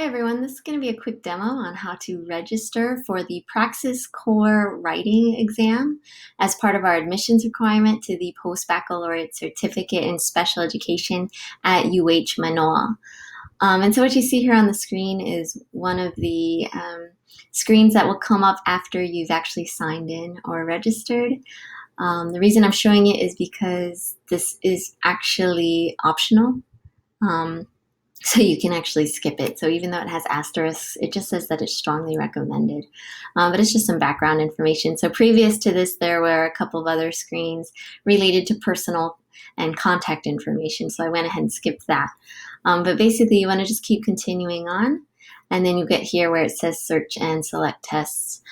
Hi everyone, this is going to be a quick demo on how to register for the Praxis Core writing exam as part of our admissions requirement to the Post Baccalaureate Certificate in Special Education at UH Mānoa. And so what you see here on the screen is one of the screens that will come up after you've actually signed in or registered. The reason I'm showing it is because this is actually optional. So you can actually skip it. So even though it has asterisks, it just says that it's strongly recommended. But it's just some background information. So previous to this, there were a couple of other screens related to personal and contact information. So I went ahead and skipped that. But basically, you want to just keep continuing on. And then you get here where it says search and select tests.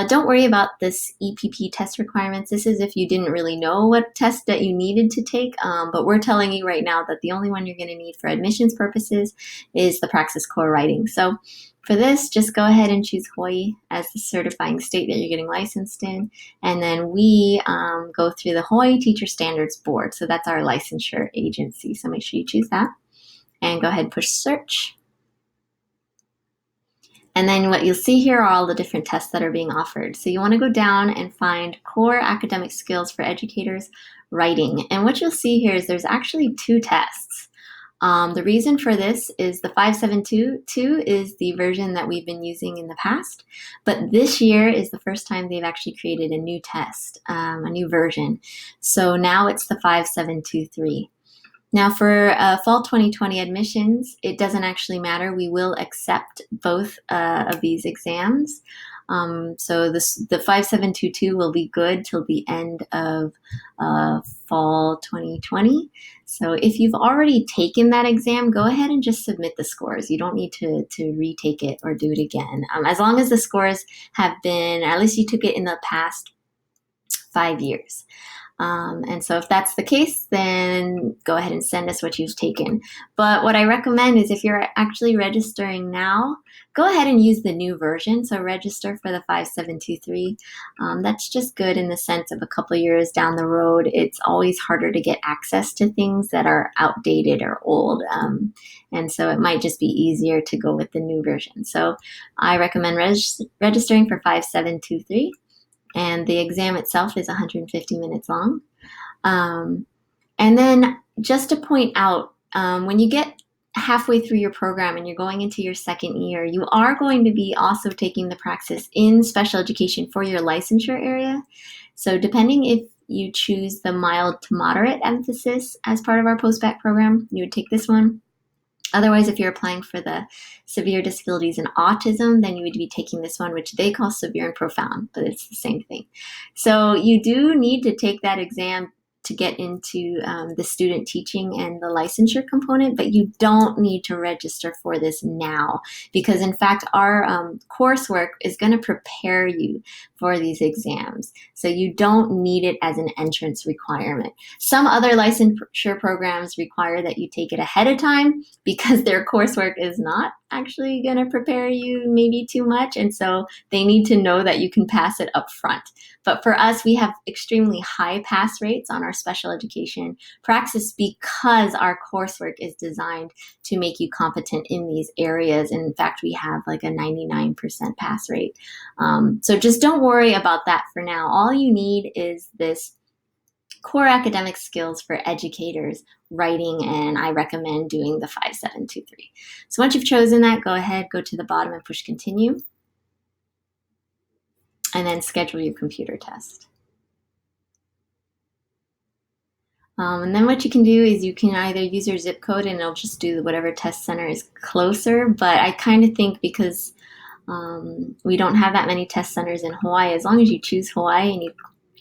Don't worry about this EPP test requirements. This is if you didn't really know what test that you needed to take, but we're telling you right now that the only one you're going to need for admissions purposes is the Praxis Core writing. So for this, just go ahead and choose Hawaii as the certifying state that you're getting licensed in. And then we go through the Hawaii Teacher Standards Board. So that's our licensure agency. So make sure you choose that and go ahead and push search. And then what you'll see here are all the different tests that are being offered. So you want to go down and find Core Academic Skills for Educators Writing. And what you'll see here is there's actually two tests. The reason for this is the 5722 is the version that we've been using in the past, but this year is the first time they've actually created a new test, a new version. So now it's the 5723. Now for fall 2020 admissions, it doesn't actually matter. We will accept both of these exams. So the 5722 will be good till the end of fall 2020. So if you've already taken that exam, go ahead and just submit the scores. You don't need to retake it or do it again. As long as the scores have been, at least you took it in the past 5 years. And so if that's the case, then go ahead and send us what you've taken. But what I recommend is if you're actually registering now, go ahead and use the new version. So register for the 5723. That's just good in the sense of a couple of years down the road, it's always harder to get access to things that are outdated or old. And so it might just be easier to go with the new version. So I recommend registering for 5723. And the exam itself is 150 minutes long. And then just to point out, when you get halfway through your program and you're going into your second year, you are going to be also taking the Praxis in special education for your licensure area. So depending if you choose the mild to moderate emphasis as part of our post-bac program, you would take this one. Otherwise, if you're applying for the severe disabilities and autism, then you would be taking this one, which they call severe and profound, but it's the same thing. So you do need to take that exam to get into the student teaching and the licensure component, but you don't need to register for this now because in fact our coursework is going to prepare you for these exams. So you don't need it as an entrance requirement. Some other licensure programs require that you take it ahead of time because their coursework is not actually going to prepare you maybe too much, and so they need to know that you can pass it up front. But for us, we have extremely high pass rates on our special education Praxis because our coursework is designed to make you competent in these areas. And in fact, we have like a 99% pass rate. So just don't worry about that for now. All you need is this Core Academic Skills for Educators writing, and I recommend doing the 5723. So once you've chosen that, go ahead, go to the bottom and push continue, and then schedule your computer test. And then what you can do is you can either use your zip code and it'll just do whatever test center is closer, but I kind of think because we don't have that many test centers in Hawaii, as long as you choose Hawaii and you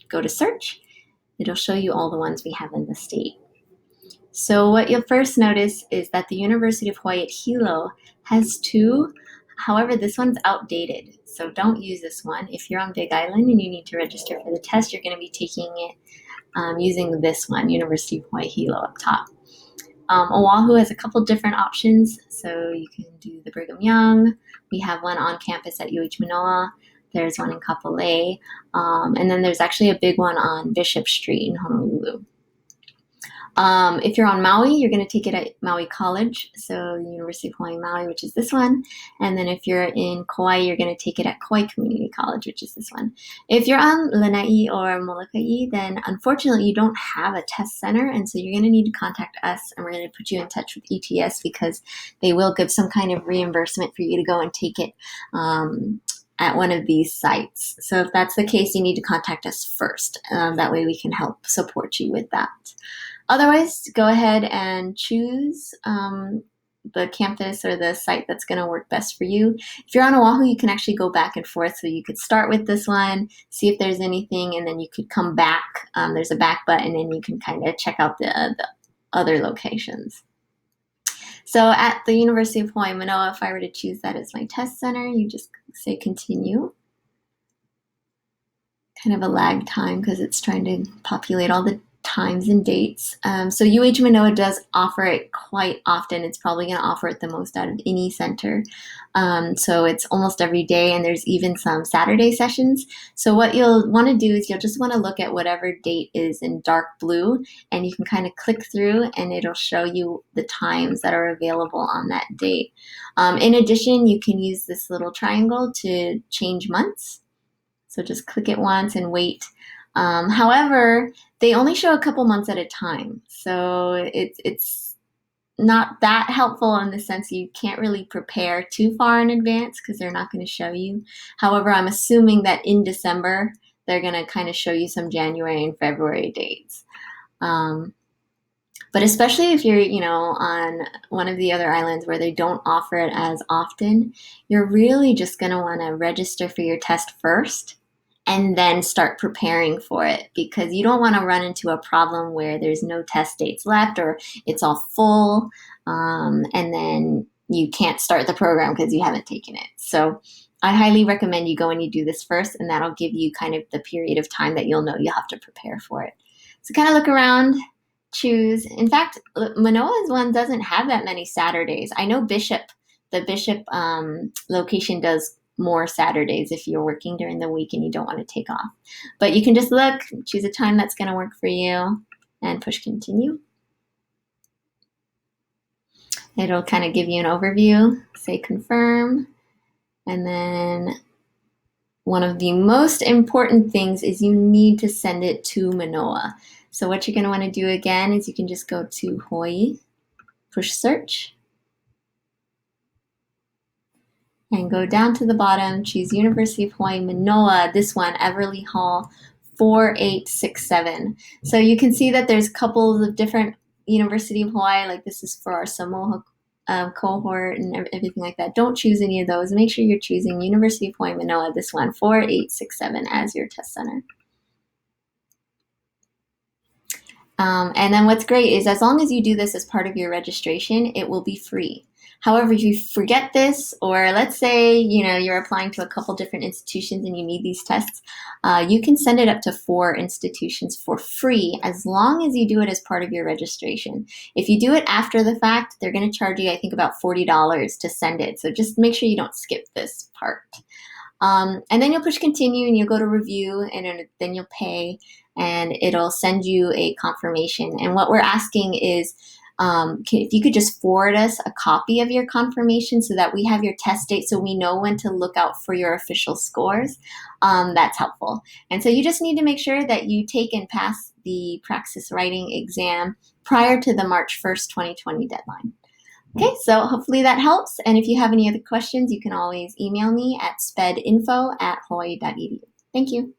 go to search, it'll show you all the ones we have in the state. So what you'll first notice is that the University of Hawaii at Hilo has two. However, this one's outdated, so don't use this one. If you're on Big Island and you need to register for the test, you're going to be taking it using this one, University of Hawaii Hilo up top. Oahu has a couple different options, so you can do the Brigham Young. We have one on campus at UH Mānoa. There's one in Kapolei, and then there's actually a big one on Bishop Street in Honolulu. If you're on Maui, you're going to take it at Maui College, so University of Hawaii Maui, which is this one. And then if you're in Kauai, you're going to take it at Kauai Community College, which is this one. If you're on Lanai or Molokai, then unfortunately you don't have a test center, and so you're going to need to contact us, and we're going to put you in touch with ETS because they will give some kind of reimbursement for you to go and take it at one of these sites. So if that's the case, you need to contact us first. That way we can help support you with that. Otherwise, go ahead and choose the campus or the site that's going to work best for you. If you're on Oahu, you can actually go back and forth. So you could start with this one, see if there's anything, and then you could come back. There's a back button, and you can kind of check out the other locations. So at the University of Hawaii Manoa, if I were to choose that as my test center, you just say continue. Kind of a lag time because it's trying to populate all the times and dates. So UH Mānoa does offer it quite often. It's probably going to offer it the most out of any center. So it's almost every day, and there's even some Saturday sessions. So what you'll want to do is you'll just want to look at whatever date is in dark blue, and you can kind of click through and it'll show you the times that are available on that date. In addition, you can use this little triangle to change months. So just click it once and wait. However, they only show a couple months at a time. So it's not that helpful in the sense you can't really prepare too far in advance because they're not going to show you. However, I'm assuming that in December, they're going to kind of show you some January and February dates. But especially if you're, on one of the other islands where they don't offer it as often, you're really just going to want to register for your test first and then start preparing for it, because you don't want to run into a problem where there's no test dates left or it's all full, and then you can't start the program because you haven't taken it. So I highly recommend you go and you do this first, and that'll give you kind of the period of time that you'll know you'll have to prepare for it. So kind of look around, choose. In fact, Manoa's one doesn't have that many Saturdays. I know the Bishop location does more Saturdays if you're working during the week and you don't want to take off. But you can just look, choose a time that's going to work for you, and push continue. It'll kind of give you an overview, say confirm, and then one of the most important things is you need to send it to Manoa. So what you're going to want to do again is you can just go to Hawaii, push search, and go down to the bottom, choose University of Hawaii Manoa, this one, Everly Hall 4867. So you can see that there's couples of different University of Hawaii, like this is for our Samoa cohort and everything like that. Don't choose any of those. Make sure you're choosing University of Hawaii Manoa, this one, 4867 as your test center. And then what's great is as long as you do this as part of your registration, it will be free. However, if you forget this, or let's say you're applying to a couple different institutions and you need these tests, you can send it up to 4 institutions for free as long as you do it as part of your registration. If you do it after the fact, they're going to charge you, I think, about $40 to send it. So just make sure you don't skip this part. And then you'll push continue and you'll go to review, and then you'll pay, and it'll send you a confirmation. And what we're asking is, if you could just forward us a copy of your confirmation so that we have your test date so we know when to look out for your official scores, that's helpful. And so you just need to make sure that you take and pass the Praxis writing exam prior to the March 1st, 2020 deadline. Okay, so hopefully that helps. And if you have any other questions, you can always email me at spedinfo@hawaii.edu. Thank you.